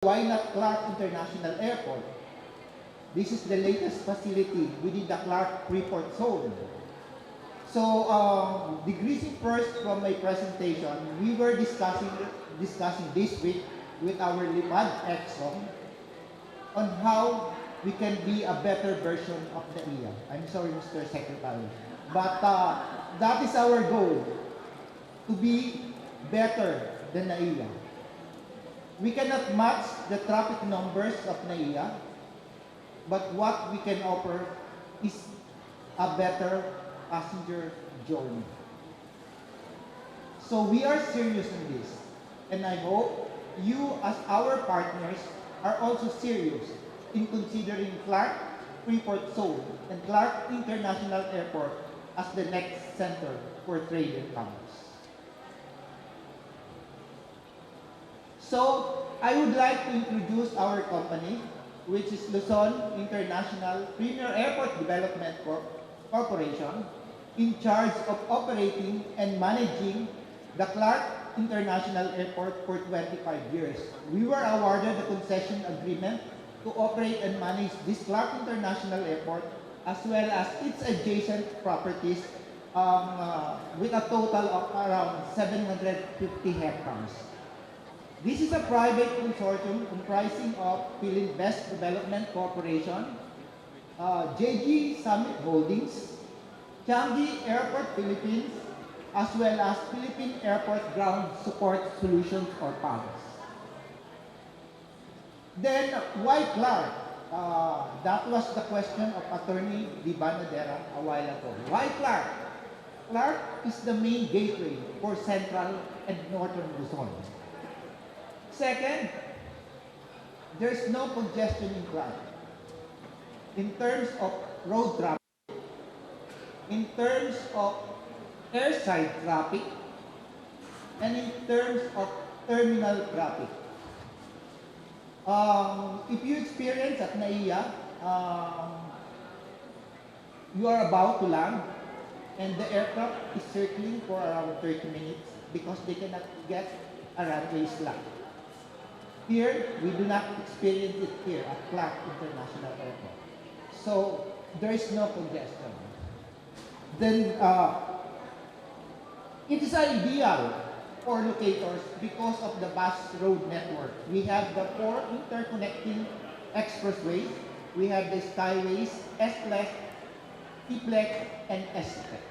Why not Clark International Airport? This is the latest facility within the Clark Freeport zone. So, degreasing first from my presentation, we were discussing this week with our Lipad Exxon on how we can be a better version of the EA. I'm sorry, Mr. Secretary. But that is our goal, to be better than NAIA. We cannot match the traffic numbers of NAIA, but what we can offer is a better passenger journey. So we are serious in this, and I hope you as our partners are also serious in considering Clark Freeport Zone and Clark International Airport as the next center for trade and commerce. So I would like to introduce our company, which is Luzon International Premier Airport Development Corporation, in charge of operating and managing the Clark International Airport for 25 years. We were awarded a concession agreement to operate and manage this Clark International Airport as well as its adjacent properties with a total of around 750 hectares. This is a private consortium comprising of Philippine Best Development Corporation, JG Summit Holdings, Changi Airport Philippines, as well as Philippine Airport Ground Support Solutions or PAGS. Then, why Clark? That was the question of Attorney Di Banadera a while ago. Why Clark? Clark is the main gateway for Central and Northern Luzon. Second, there's no congestion in Clark. In terms of road traffic, in terms of airside traffic, and in terms of terminal traffic. If you experience at NAIA, you are about to land, and the aircraft is circling for around 30 minutes because they cannot get a runway slot. Here, we do not experience it here at Clark International Airport. So, there is no congestion. Then, it is ideal for locators because of the vast road network. We have the 4 interconnecting expressways. We have the skyways, S-Flex, T-Flex, and S-Flex.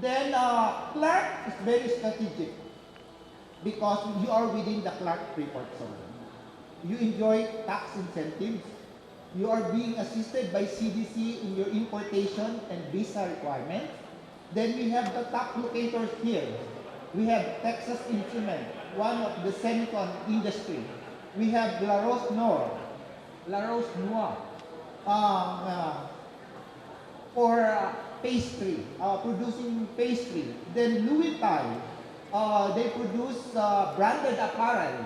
Then, Clark is very strategic because you are within the Clark Freeport zone. You enjoy tax incentives. You are being assisted by CDC in your importation and visa requirements. Then we have the top locators here. We have Texas Instrument, one of the semicon industry. We have La Rose Noir, for pastry, producing pastry. Then Louis Vuitton, they produce branded apparel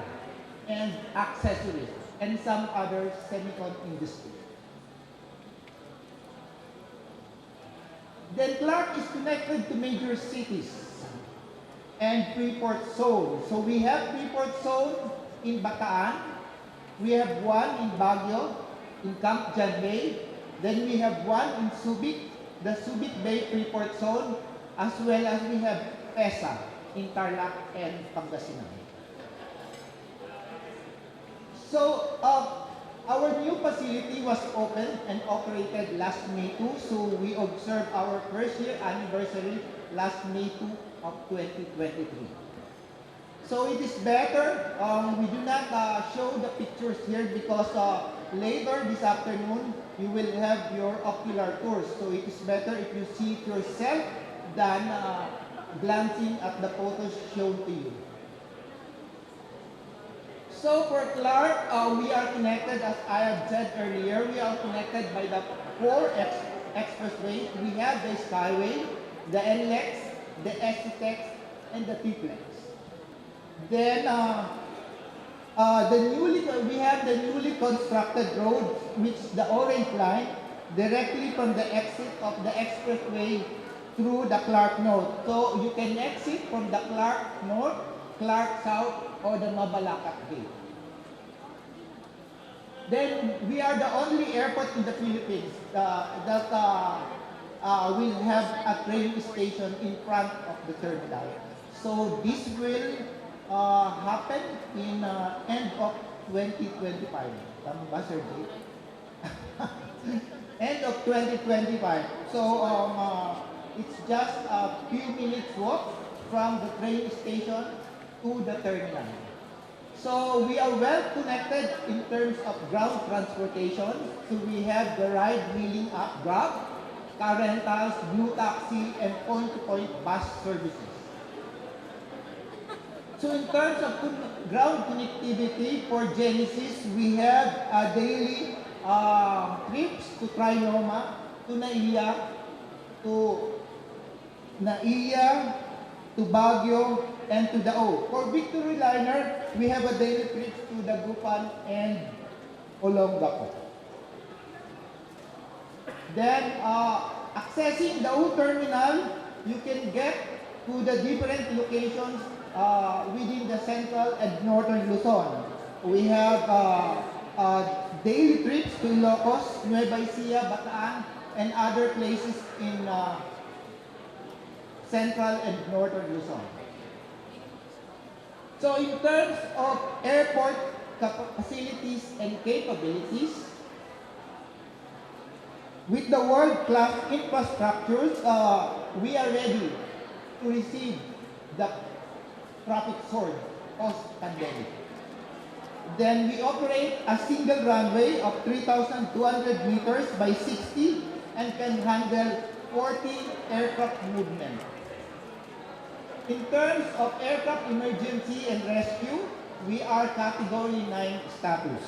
and accessories and some other semicon industry. Then Clark is connected to major cities and Freeport Zone. So we have Freeport Zone in Bataan. We have one in Baguio, in Camp John Bay. Then we have one in Subic, the Subic Bay Freeport Zone, as well as we have PESA in Tarlac and Pangasinan. So, our new facility was opened and operated last May 2, so we observed our first year anniversary last May 2 of 2023. So it is better, we do not show the pictures here because later this afternoon, you will have your ocular tours. So it is better if you see it yourself than glancing at the photos shown to you. So for Clark, we are connected, as I have said earlier, we are connected by the 4 expressways. We have the Skyway, the NLEX, the SCTEX, and the T-Flex. Then we have the newly constructed road, which is the orange line, directly from the exit of the expressway through the Clark North. So you can exit from the Clark North Clark South, or the Mabalacat Gate. Then we are the only airport in the Philippines that will have a train station in front of the terminal. So this will happen in end of 2025. Tama ba, Sir Jay? End of 2025. So it's just a few minutes walk from the train station to the terminal. So we are well connected in terms of ground transportation. So we have the ride-hailing app Grab, car rentals, Blue Taxi, and point-to-point bus services. So in terms of ground connectivity for Genesis, we have daily trips to Trinoma, to Naiya, to Baguio, and to Dao. For Victory Liner, we have a daily trip to Dagupan and Olongapo. Then, accessing Dao terminal, you can get to the different locations within the central and northern Luzon. We have daily trips to Ilocos, Nueva Ecija, Bataan, and other places in central and northern Luzon. So in terms of airport facilities and capabilities, with the world-class infrastructures, we are ready to receive the traffic surge post-pandemic. Then we operate a single runway of 3,200 meters by 60 and can handle 40 aircraft movement. In terms of aircraft emergency and rescue, we are Category 9 status.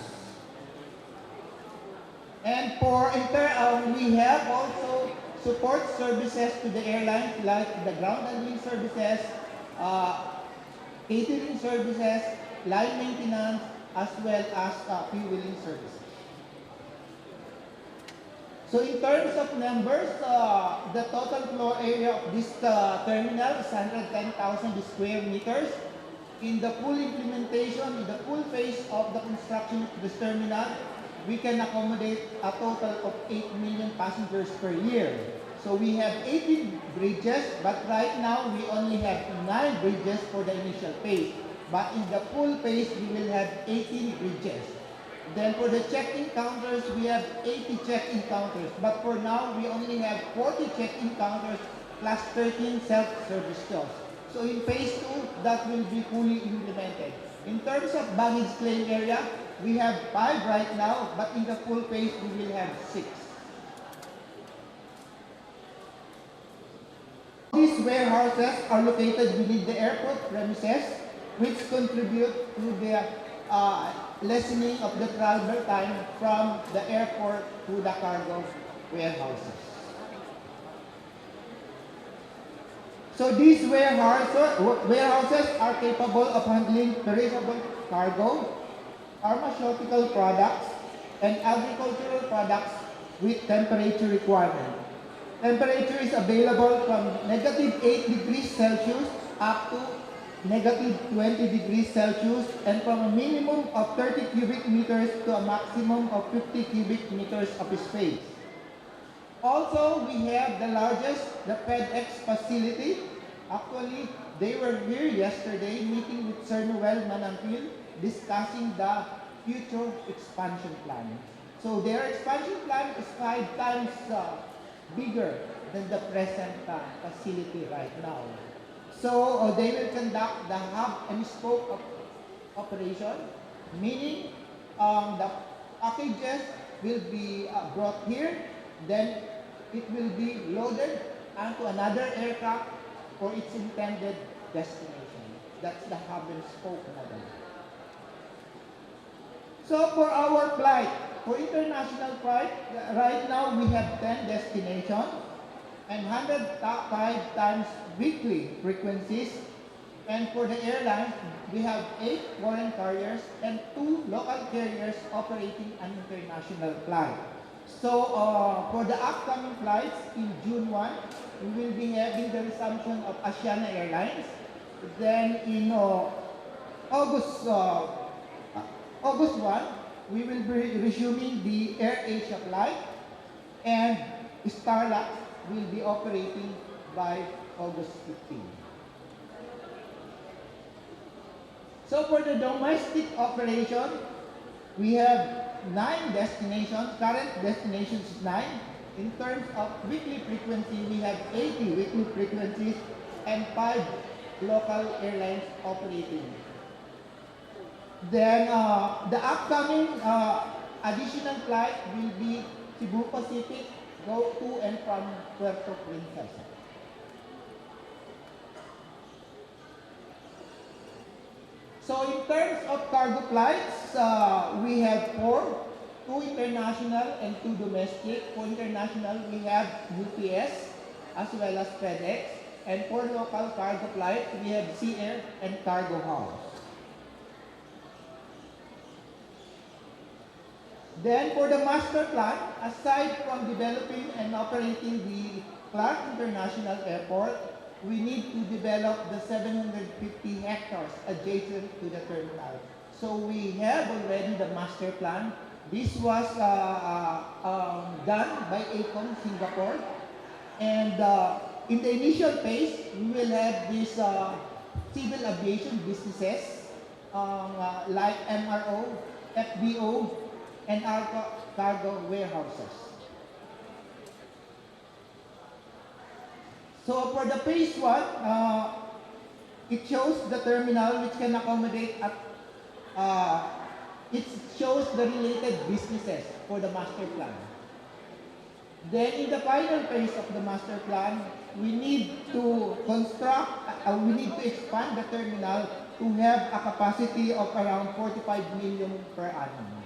And we have also support services to the airlines like the ground handling services, catering services, line maintenance, as well as fueling services. So in terms of numbers, the total floor area of this terminal is 110,000 square meters. In the full implementation, in the full phase of the construction of this terminal, we can accommodate a total of 8 million passengers per year. So we have 18 bridges, but right now we only have 9 bridges for the initial phase. But in the full phase, we will have 18 bridges. Then for the check-in counters, we have 80 check-in counters. But for now, we only have 40 check-in counters plus 13 self-service kiosks. So in phase 2, that will be fully implemented. In terms of baggage claim area, we have 5 right now, but in the full phase, we will have 6. These warehouses are located within the airport premises, which contribute to the lessening of the travel time from the airport to the cargo warehouses. So these warehouses are capable of handling perishable cargo, pharmaceutical products, and agricultural products with temperature requirement. Temperature is available from -8 degrees Celsius up to -20 degrees Celsius, and from a minimum of 30 cubic meters to a maximum of 50 cubic meters of space. Also, we have the largest, the FedEx facility. Actually, they were here yesterday meeting with Sir Noel Manampil discussing the future expansion plan. So their expansion plan is 5 times bigger than the present facility right now. So they will conduct the hub and spoke of operation, meaning the packages will be brought here, then it will be loaded onto another aircraft for its intended destination. That's the hub and spoke model. So for our flight, for international flight, right now we have 10 destinations and 105 times weekly frequencies. And for the airlines, we have 8 foreign carriers and 2 local carriers operating an international flight. So for the upcoming flights in June 1, we will be having the resumption of Asiana Airlines, Then in August, August 1, we will be resuming the Air Asia flight, and Starlux will be operating by August 15. So for the domestic operation, we have 9 destinations. Current destinations is 9. In terms of weekly frequency, we have 80 weekly frequencies and 5 local airlines operating. Then the upcoming additional flight will be Cebu Pacific, go to and from Puerto Princesa. So in terms of cargo flights, we have 4, 2 international and 2 domestic. For international, we have UPS as well as FedEx. And for local cargo flights, we have Sea Air and Cargo House. Then for the master plan, aside from developing and operating the Clark International Airport, we need to develop the 750 hectares adjacent to the terminal. So we have already the master plan. This was done by ACOM Singapore. And in the initial phase, we will have these civil aviation businesses like MRO, FBO, and cargo warehouses. So for the phase 1, it shows the terminal which can accommodate it shows the related businesses for the master plan. Then in the final phase of the master plan, we need to we need to expand the terminal to have a capacity of around 45 million per annum.